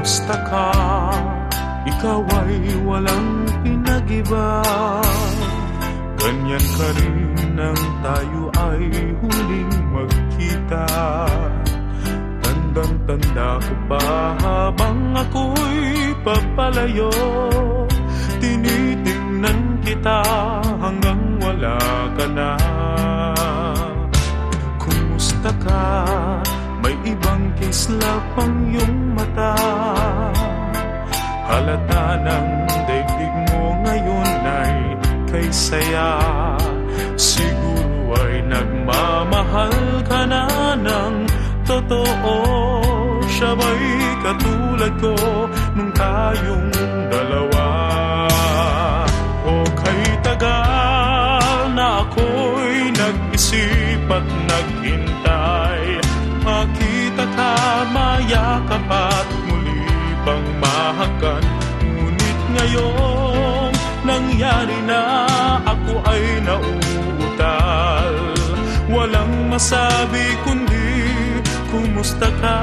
Kumusta ka? Ikaw ay walang pinag-iba. Ganyan ka rin nang tayo ay huling magkita. Tandang-tanda ko pa habang ako'y papalayo. Tinitingnan kita hanggang wala ka na. Kumusta ka? May ibang kislap ang iyong mata. Halata ng daigdig mo ngayon ay kay saya. Siguro ay nagmamahal ka na ng totoo. Siya ba'y katulad ko nung tayong dalawa? O kay tagal na ako'y nag-isip at naghintay. Makita ka, mayakap at muli pang mahakan. Ngunit ngayong nangyari na, ako ay nauutal. Walang masabi kundi kumusta ka?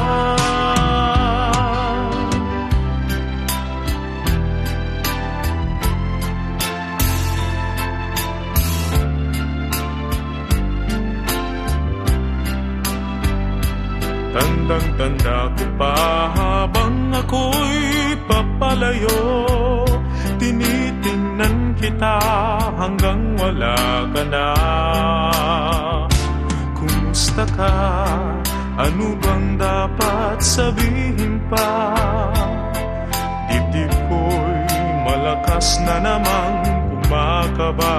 Tandang-tanda ko pa habang ako'y papalayo. Tinitingnan kita hanggang wala ka na. Kumusta ka? Ano bang dapat sabihin pa? Dibdib ko'y malakas na namang kumakaba.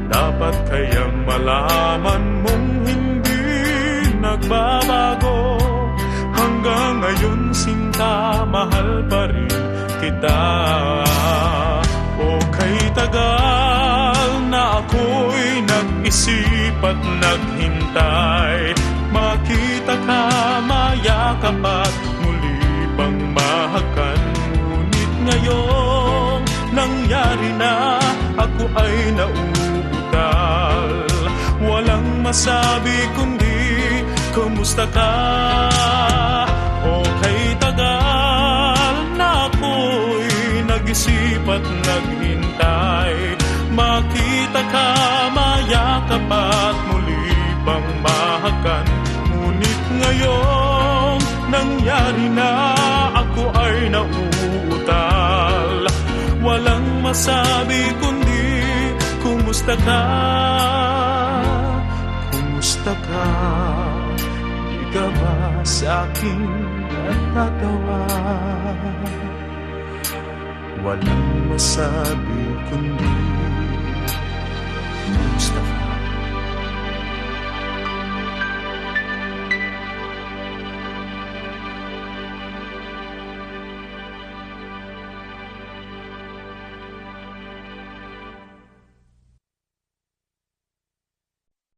Dapat kayang malaman mong hindi nagbabago. Hanggang ngayon sinta, mahal pa rin kita. O kay tagal na ako'y nag-isip at naghintay. Makita ka, mayakap at muli pang mahakan. Ngunit ngayong nangyari na, ako ay nauutal. Walang masabi kundi kumusta ka? O kay tagal na ako'y nag-isip at naghintay. Makita ka, mayakap at muli pang mahakan. Ngunit ngayong nangyari na, ako ay nauutal. Walang masabi kundi kumusta ka? Kumusta ka? Di ka ba sa akin natatawa? Walang masabi kundi kumusta ka?